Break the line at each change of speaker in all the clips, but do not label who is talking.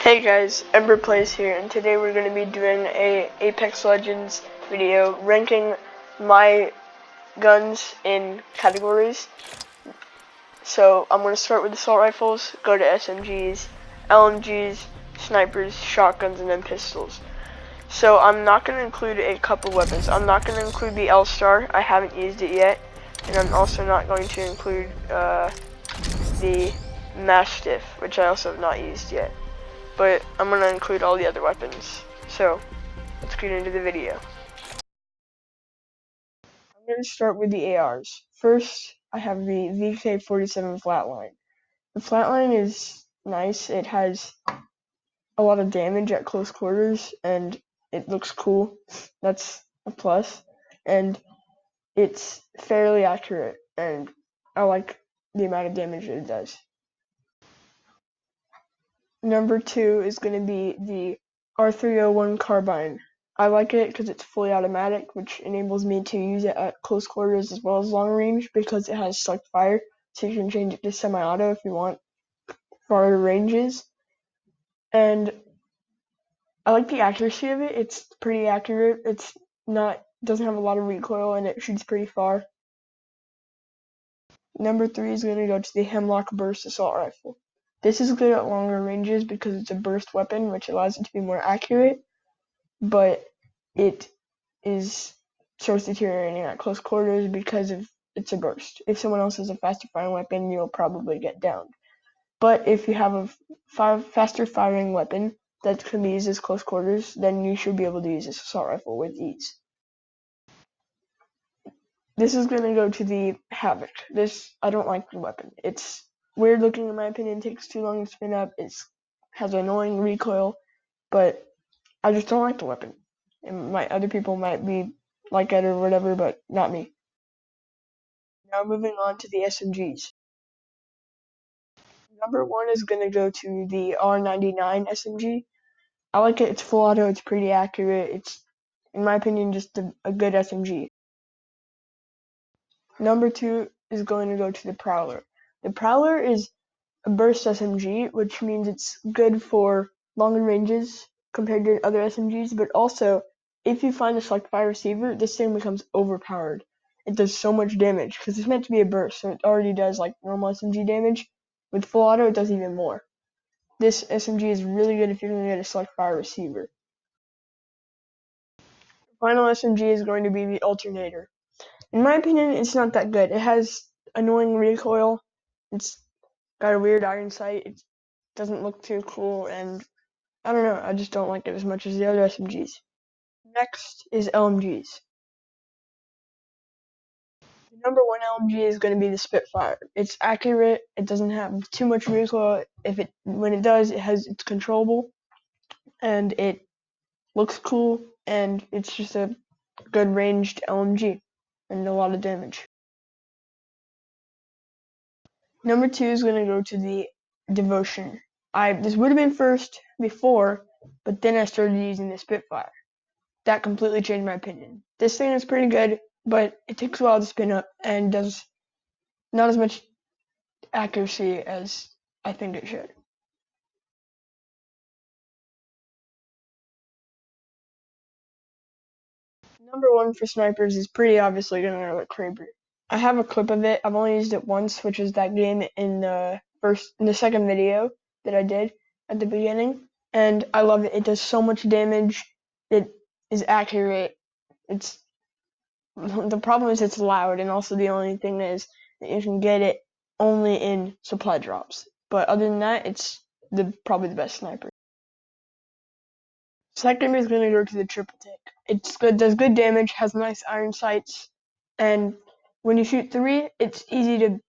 Hey guys, Ember Plays here, and today we're going to be doing a Apex Legends video ranking my guns in categories. So I'm going to start with assault rifles, go to SMGs, LMGs, snipers, shotguns, and then pistols. So I'm not going to include a couple weapons. I'm not going to include the L-Star, I haven't used it yet, and I'm also not going to include the Mastiff, which I also have not used yet. But I'm going to include all the other weapons. So, let's get into the video. I'm going to start with the ARs. First, I have the VK-47 Flatline. The Flatline is nice. It has a lot of damage at close quarters, and it looks cool. That's a plus. And it's fairly accurate, and I like the amount of damage that it does. Number 2 is going to be the R301 Carbine. I like it because it's fully automatic, which enables me to use it at close quarters as well as long range because it has select fire, so you can change it to semi-auto if you want farther ranges. And I like the accuracy of it. It's pretty accurate. Doesn't have a lot of recoil, and it shoots pretty far. Number 3 is going to go to the Hemlock Burst Assault Rifle. This is good at longer ranges because it's a burst weapon, which allows it to be more accurate, but it starts deteriorating at close quarters because it's a burst. If someone else has a faster firing weapon, you'll probably get downed. But if you have a faster firing weapon that can be used as close quarters, then you should be able to use this assault rifle with ease. This is going to go to the Havoc. I don't like the weapon. It's weird looking in my opinion, takes too long to spin up, it has annoying recoil, but I just don't like the weapon. And other people might be like it or whatever, but not me. Now moving on to the SMGs. Number 1 is going to go to the R99 SMG. I like it. It's full auto. It's pretty accurate. It's, in my opinion, just a good SMG. Number 2 is going to go to the Prowler. The Prowler is a burst SMG, which means it's good for longer ranges compared to other SMGs, but also if you find a select fire receiver, this thing becomes overpowered. It does so much damage because it's meant to be a burst, so it already does like normal SMG damage. With full auto, it does even more. This SMG is really good if you're going to get a select fire receiver. The final SMG is going to be the Alternator. In my opinion, it's not that good. It has annoying recoil. It's got a weird iron sight. It doesn't look too cool, and I don't know. I just don't like it as much as the other SMGs. Next is LMGs. The number 1 LMG is going to be the Spitfire. It's accurate. It doesn't have too much recoil. When it does, it's controllable, and it looks cool, and it's just a good ranged LMG and a lot of damage. Number 2 is going to go to the Devotion. This would have been first before, but then I started using the Spitfire. That completely changed my opinion. This thing is pretty good, but it takes a while to spin up and does not as much accuracy as I think it should. Number 1 for snipers is pretty obviously going to go with Kraber. I have a clip of it. I've only used it once, which is that game in the second video that I did at the beginning, and I love it. It does so much damage. It is accurate. The problem is it's loud, and also the only thing is that you can get it only in supply drops. But other than that, it's probably the best sniper. Second is going to go to the Triple Take. It's good, does good damage, has nice iron sights, and when you shoot 3, it's easy to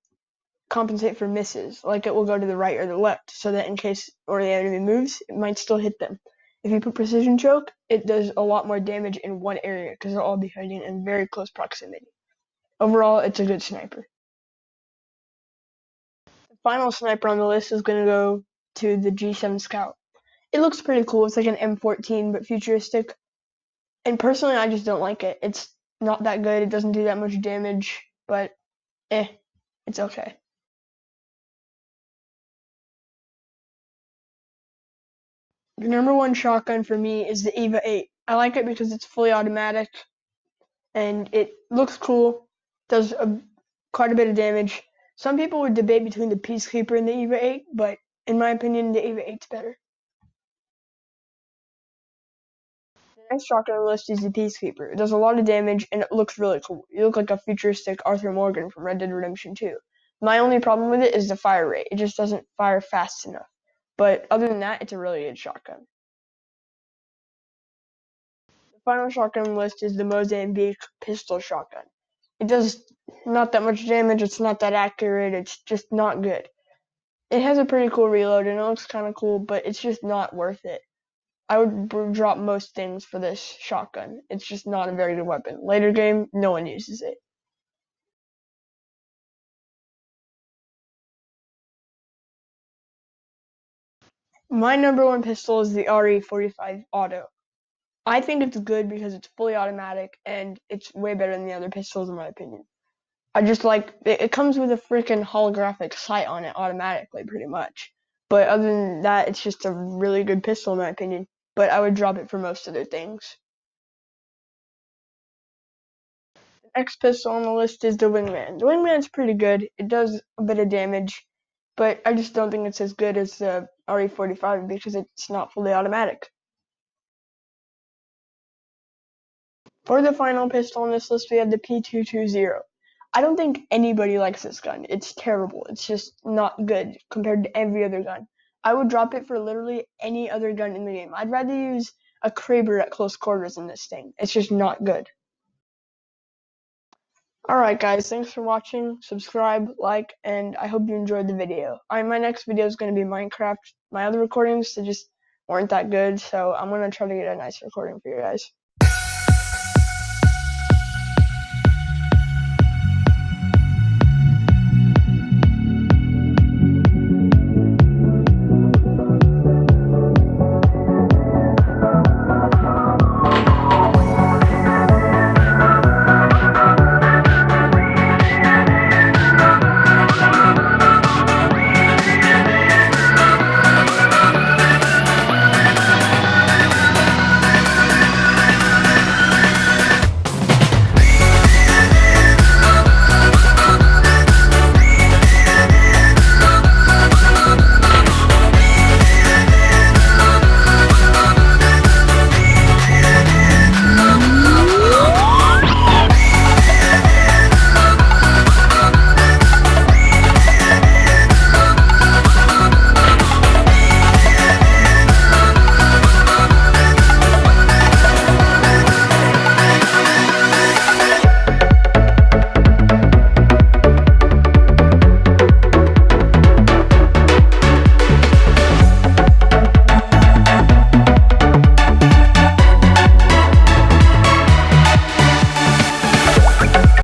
compensate for misses. Like it will go to the right or the left, so that in case the enemy moves, it might still hit them. If you put Precision Choke, it does a lot more damage in one area because they'll all be hiding in very close proximity. Overall, it's a good sniper. The final sniper on the list is going to go to the G7 Scout. It looks pretty cool. It's like an M14 but futuristic. And personally, I just don't like it. It's not that good. It doesn't do that much damage, but it's okay. The number one shotgun for me is the EVA 8. I like it because it's fully automatic and it looks cool, does quite a bit of damage. Some people would debate between the Peacekeeper and the EVA 8, but in my opinion, the EVA 8's better. The next shotgun on the list is the Peacekeeper. It does a lot of damage and it looks really cool. You look like a futuristic Arthur Morgan from Red Dead Redemption 2. My only problem with it is the fire rate. It just doesn't fire fast enough. But other than that, it's a really good shotgun. The final shotgun on the list is the Mozambique pistol shotgun. It does not that much damage, it's not that accurate, it's just not good. It has a pretty cool reload and it looks kind of cool, but it's just not worth it. I would drop most things for this shotgun. It's just not a very good weapon. Later game, no one uses it. My number one pistol is the RE45 Auto. I think it's good because it's fully automatic and it's way better than the other pistols in my opinion. I just like it comes with a freaking holographic sight on it automatically, pretty much. But other than that, it's just a really good pistol in my opinion. But I would drop it for most other things. The next pistol on the list is the Wingman. The Wingman's pretty good. It does a bit of damage, but I just don't think it's as good as the RE45 because it's not fully automatic. For the final pistol on this list, we have the P220. I don't think anybody likes this gun. It's terrible. It's just not good compared to every other gun. I would drop it for literally any other gun in the game. I'd rather use a Kraber at close quarters than this thing. It's just not good. Alright guys, thanks for watching. Subscribe, like, and I hope you enjoyed the video. My next video is going to be Minecraft. My other recordings, they just weren't that good, so I'm going to try to get a nice recording for you guys.